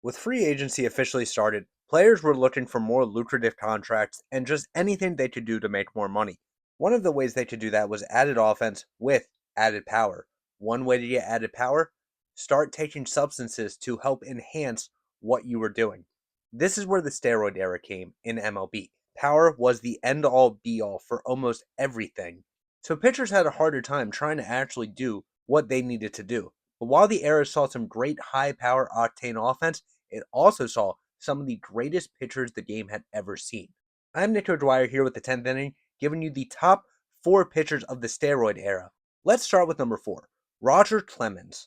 With free agency officially started, players were looking for more lucrative contracts and just anything they could do to make more money. One of the ways they could do that was added offense with added power. One way to get added power: start taking substances to help enhance what you were doing. This is where the steroid era came in MLB. Power was the end all be all for almost everything. So pitchers had a harder time trying to actually do what they needed to do. But while the era saw some great high power octane offense, it also saw some of the greatest pitchers the game had ever seen. I'm Nick O'Dwyer here with the 10th inning, giving you the top 4 pitchers of the steroid era. Let's start with number 4, Roger Clemens.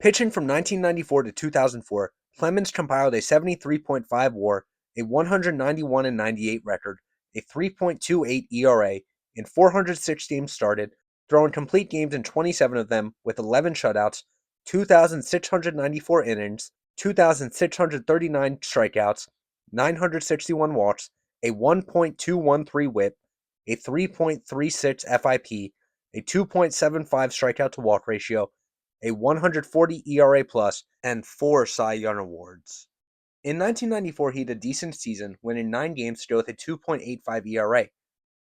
Pitching from 1994 to 2004, Clemens compiled a 73.5 WAR, a 191-98 record, a 3.28 ERA, in 406 games started, throwing complete games in 27 of them with 11 shutouts, 2,694 innings, 2,639 strikeouts, 961 walks, a 1.213 whip, a 3.36 FIP, a 2.75 strikeout to walk ratio, a 140 ERA plus, and 4 Cy Young awards. In 1994, he had a decent season, winning 9 games to go with a 2.85 ERA.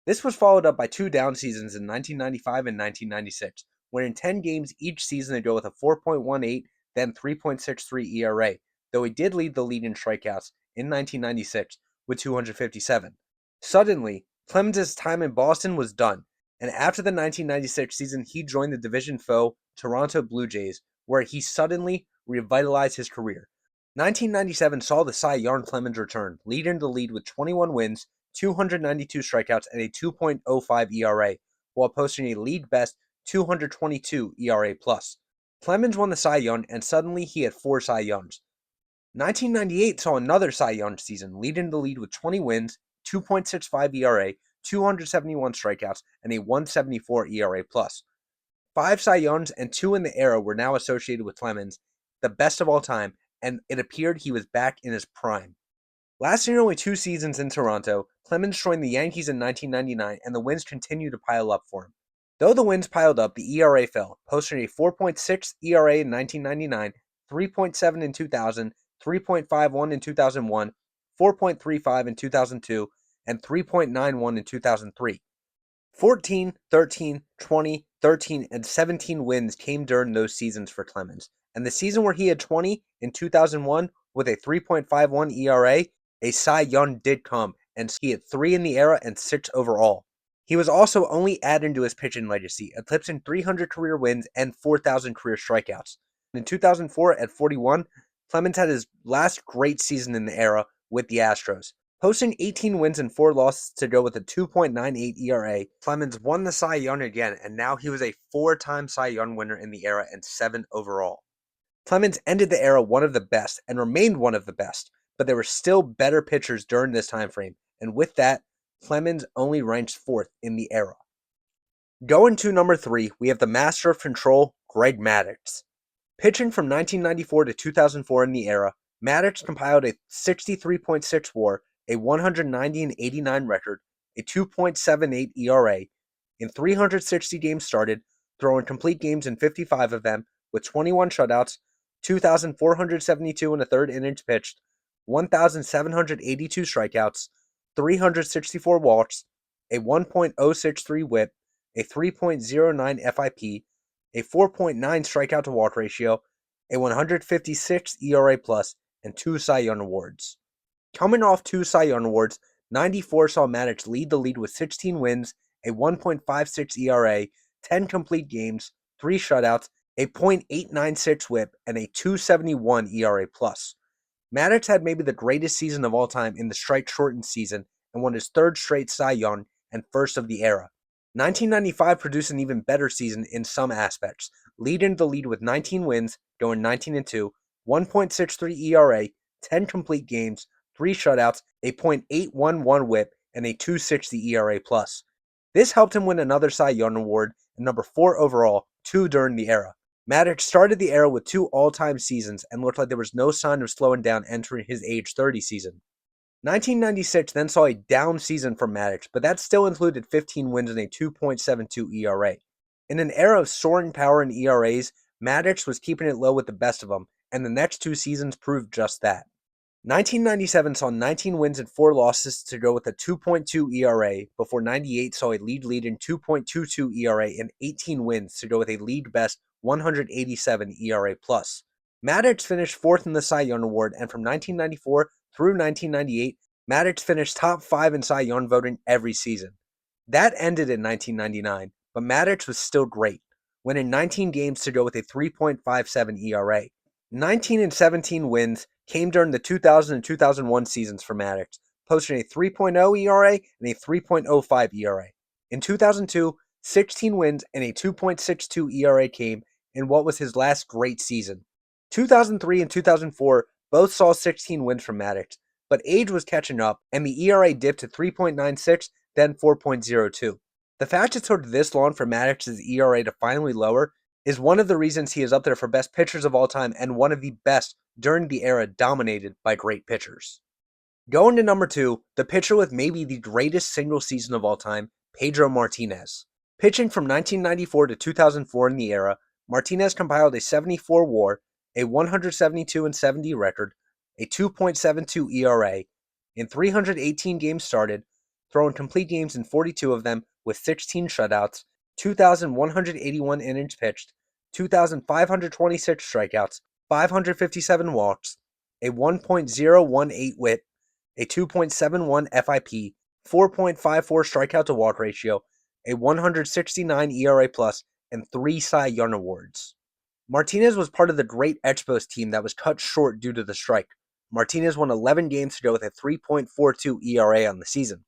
This was followed up by 2 down seasons in 1995 and 1996, winning 10 games each season to go with a 4.18, then 3.63 ERA, though he did lead the league in strikeouts in 1996 with 257. Suddenly, Clemens' time in Boston was done, and after the 1996 season, he joined the division foe Toronto Blue Jays, where he suddenly revitalized his career. 1997 saw the Cy Young Clemens return, leading the lead with 21 wins, 292 strikeouts, and a 2.05 ERA, while posting a league-best 222 ERA+. Clemens won the Cy Young, and suddenly he had 4 Cy Youngs. 1998 saw another Cy Young season, leading the lead with 20 wins, 2.65 ERA, 271 strikeouts, and a 174 ERA+. 5 Cy Youngs and 2 in the era were now associated with Clemens, the best of all time, and it appeared he was back in his prime. Lasting only 2 seasons in Toronto, Clemens joined the Yankees in 1999, and the wins continued to pile up for him. Though the wins piled up, the ERA fell, posting a 4.6 ERA in 1999, 3.7 in 2000, 3.51 in 2001, 4.35 in 2002, and 3.91 in 2003. 14, 13, 20, 13, and 17 wins came during those seasons for Clemens, and the season where he had 20 in 2001 with a 3.51 ERA, a Cy Young did come, and he had 3 in the era and 6 overall. He was also only adding to his pitching legacy, eclipsing 300 career wins and 4,000 career strikeouts. In 2004, at 41, Clemens had his last great season in the era with the Astros. Posting 18 wins and 4 losses to go with a 2.98 ERA, Clemens won the Cy Young again, and now he was a 4-time Cy Young winner in the era and 7 overall. Clemens ended the era one of the best and remained one of the best, but there were still better pitchers during this time frame, and with that, Clemens only ranks 4th in the era. Going to number 3, we have the master of control, Greg Maddux. Pitching from 1994 to 2004 in the era, Maddux compiled a 63.6 WAR, a 190-89 record, a 2.78 ERA, in 360 games started, throwing complete games in 55 of them, with 21 shutouts, 2,472 in a third innings pitched, 1,782 strikeouts, 364 walks, a 1.063 whip, a 3.09 FIP, a 4.9 strikeout to walk ratio, a 156 ERA plus, and 2 Cy Young awards. Coming off 2 Cy Young awards, 94 saw Maddux lead the lead with 16 wins, a 1.56 ERA, 10 complete games, 3 shutouts, a .896 whip, and a 271 ERA plus. Maddux had maybe the greatest season of all time in the strike-shortened season and won his 3rd straight Cy Young and 1st of the era. 1995 produced an even better season in some aspects, leading the lead with 19 wins, going 19-2, 1.63 ERA, 10 complete games, 3 shutouts, a .811 whip, and a 260 ERA plus. This helped him win another Cy Young award, and number 4 overall, 2 during the era. Maddux started the era with 2 all-time seasons and looked like there was no sign of slowing down entering his age 30 season. 1996 then saw a down season from Maddux, but that still included 15 wins and a 2.72 ERA. In an era of soaring power and ERAs, Maddux was keeping it low with the best of them, and the next 2 seasons proved just that. 1997 saw 19 wins and 4 losses to go with a 2.2 ERA, before 98 saw a lead-leading 2.22 ERA and 18 wins to go with a league-best 187 ERA+. Maddux finished 4th in the Cy Young Award, and from 1994 through 1998, Maddux finished top 5 in Cy Young voting every season. That ended in 1999, but Maddux was still great, winning 19 games to go with a 3.57 ERA. 19 and 17 wins came during the 2000 and 2001 seasons for Maddux, posting a 3.0 ERA and a 3.05 ERA. In 2002, 16 wins and a 2.62 ERA came in what was his last great season. 2003 and 2004 both saw 16 wins from Maddux, but age was catching up and the ERA dipped to 3.96, then 4.02. The fact it took this long for Maddux's ERA to finally lower is one of the reasons he is up there for best pitchers of all time and one of the best during the era dominated by great pitchers. Going to number 2, the pitcher with maybe the greatest single season of all time, Pedro Martinez. Pitching from 1994 to 2004 in the era, Martinez compiled a 74 WAR, a 172-70 record, a 2.72 ERA, in 318 games started, throwing complete games in 42 of them with 16 shutouts, 2,181 innings pitched, 2,526 strikeouts, 557 walks, a 1.018 WHIP, a 2.71 FIP, 4.54 strikeout to walk ratio, a 169 ERA+, and 3 Cy Young Awards. Martinez was part of the great Expos team that was cut short due to the strike. Martinez won 11 games to go with a 3.42 ERA on the season.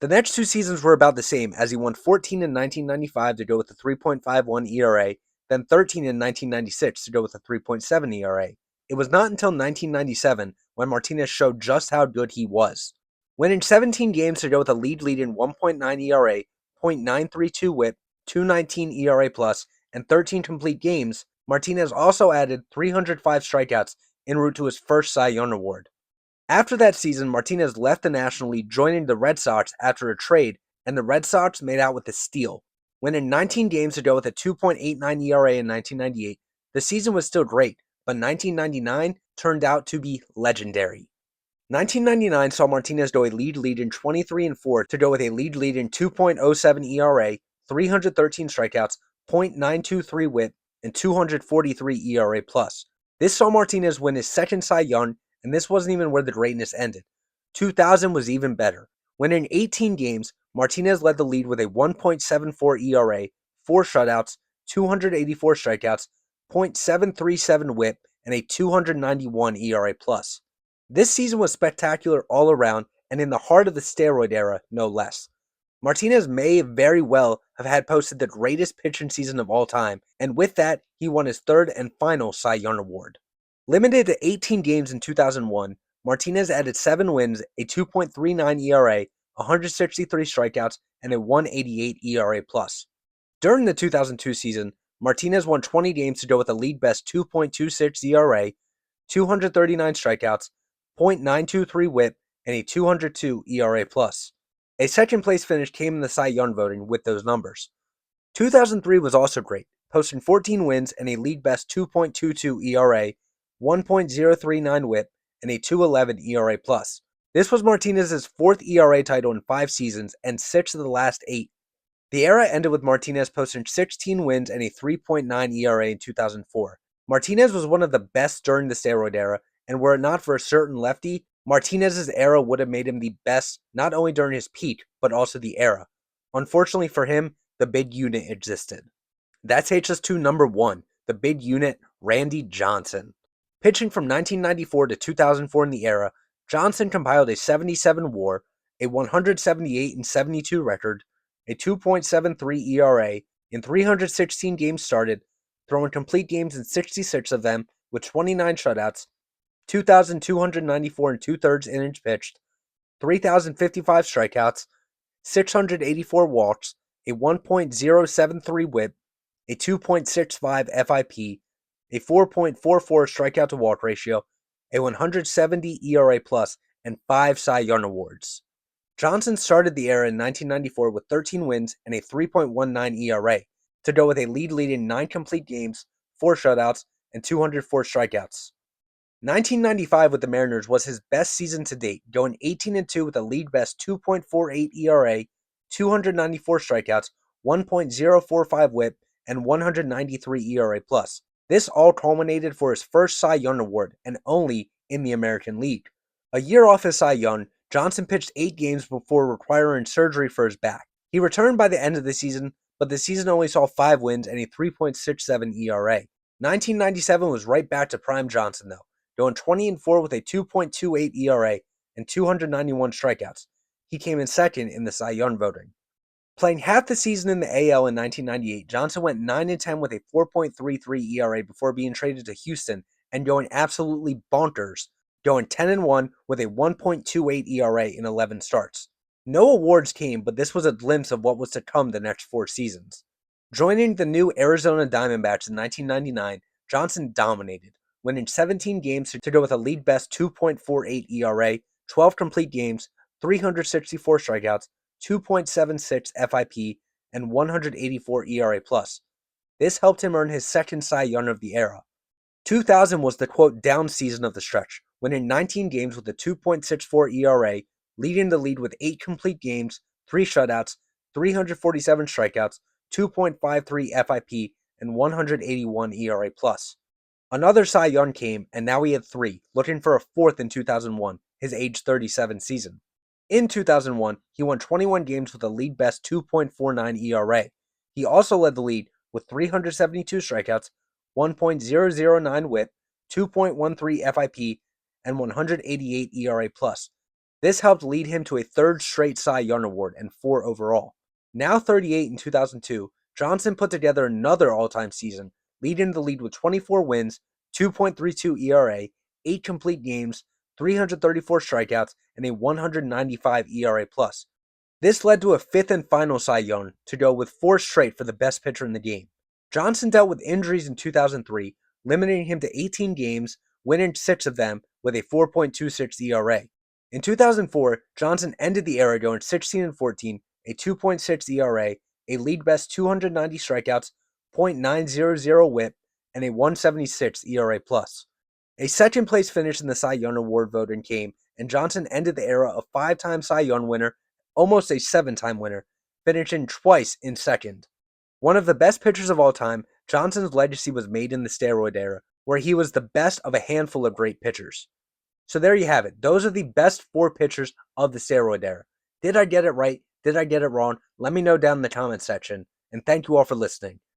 The next 2 seasons were about the same, as he won 14 in 1995 to go with a 3.51 ERA, then 13 in 1996 to go with a 3.7 ERA. It was not until 1997 when Martinez showed just how good he was. Winning 17 games to go with a lead-leading 1.9 ERA, .932 WHIP, 219 ERA+, and 13 complete games, Martinez also added 305 strikeouts en route to his first Cy Young Award. After that season, Martinez left the National League, joining the Red Sox after a trade, and the Red Sox made out with a steal. Winning 19 games to go with a 2.89 ERA in 1998, the season was still great, but 1999 turned out to be legendary. 1999 saw Martinez go a lead-leading 23-4 to go with a lead-leading 2.07 ERA, 313 strikeouts, .923 WHIP, and 243 ERA+. This saw Martinez win his second Cy Young, and this wasn't even where the greatness ended. 2000 was even better. Winning 18 games, Martinez led the league with a 1.74 ERA, 4 shutouts, 284 strikeouts, .737 WHIP, and a 291 ERA+. This season was spectacular all around, and in the heart of the steroid era, no less. Martinez may very well have had posted the greatest pitching season of all time, and with that, he won his third and final Cy Young Award. Limited to 18 games in 2001, Martinez added 7 wins, a 2.39 ERA, 163 strikeouts, and a 188 ERA+. During the 2002 season, Martinez won 20 games to go with a league-best 2.26 ERA, 239 strikeouts, .923 WHIP, and a 202 ERA+. A second-place finish came in the Cy Young voting with those numbers. 2003 was also great, posting 14 wins and a league-best 2.22 ERA, 1.039 WHIP, and a 2.11 ERA+. This was Martinez's 4th ERA title in 5 seasons and 6th of the last 8. The era ended with Martinez posting 16 wins and a 3.9 ERA in 2004. Martinez was one of the best during the steroid era, and were it not for a certain lefty, Martinez's era would have made him the best not only during his peak, but also the era. Unfortunately for him, the big unit existed. That takes us to number 1, the big unit, Randy Johnson. Pitching from 1994 to 2004 in the era, Johnson compiled a 77 WAR, a 178-72 record, a 2.73 ERA, in 316 games started, throwing complete games in 66 of them with 29 shutouts, 2,294 2/3 innings pitched, 3,055 strikeouts, 684 walks, a 1.073 WHIP, a 2.65 FIP, a 4.44 strikeout to walk ratio, a 170 ERA+, and 5 Cy Young Awards. Johnson started the era in 1994 with 13 wins and a 3.19 ERA, to go with a lead-leading 9 complete games, 4 shutouts, and 204 strikeouts. 1995 with the Mariners was his best season to date, going 18-2 with a league best 2.48 ERA, 294 strikeouts, 1.045 WHIP, and 193 ERA plus. This all culminated for his first Cy Young award, and only in the American League. A year off his Cy Young, Johnson pitched 8 games before requiring surgery for his back. He returned by the end of the season, but the season only saw 5 wins and a 3.67 ERA. 1997 was right back to prime Johnson though, going 20-4 with a 2.28 ERA and 291 strikeouts. He came in second in the Cy Young voting. Playing half the season in the AL in 1998, Johnson went 9-10 with a 4.33 ERA before being traded to Houston and going absolutely bonkers, going 10-1 with a 1.28 ERA in 11 starts. No awards came, but this was a glimpse of what was to come the next 4 seasons. Joining the new Arizona Diamondbacks in 1999, Johnson dominated, winning 17 games to go with a league best 2.48 ERA, 12 complete games, 364 strikeouts, 2.76 FIP, and 184 ERA+. This helped him earn his second Cy Young of the era. 2000 was the quote down season of the stretch, winning 19 games with a 2.64 ERA, leading the lead with 8 complete games, 3 shutouts, 347 strikeouts, 2.53 FIP, and 181 ERA+. Another Cy Young came, and now he had 3, looking for a 4th in 2001, his age 37 season. In 2001, he won 21 games with a league best 2.49 ERA. He also led the league with 372 strikeouts, 1.009 WHIP, 2.13 FIP, and 188 ERA+. This helped lead him to a 3rd straight Cy Young award and 4 overall. Now 38 in 2002, Johnson put together another all-time season, leading the lead with 24 wins, 2.32 ERA, 8 complete games, 334 strikeouts, and a 195 ERA+. This led to a 5th and final Cy Young to go with 4 straight for the best pitcher in the game. Johnson dealt with injuries in 2003, limiting him to 18 games, winning 6 of them with a 4.26 ERA. In 2004, Johnson ended the era going 16-14, a 2.6 ERA, a league best 290 strikeouts, .900 WHIP, and a 176 ERA+. A second place finish in the Cy Young Award voting came, and Johnson ended the era a 5-time Cy Young winner, almost a 7-time winner, finishing twice in second. One of the best pitchers of all time, Johnson's legacy was made in the steroid era, where he was the best of a handful of great pitchers. So there you have it. Those are the best 4 pitchers of the steroid era. Did I get it right? Did I get it wrong? Let me know down in the comment section, and thank you all for listening.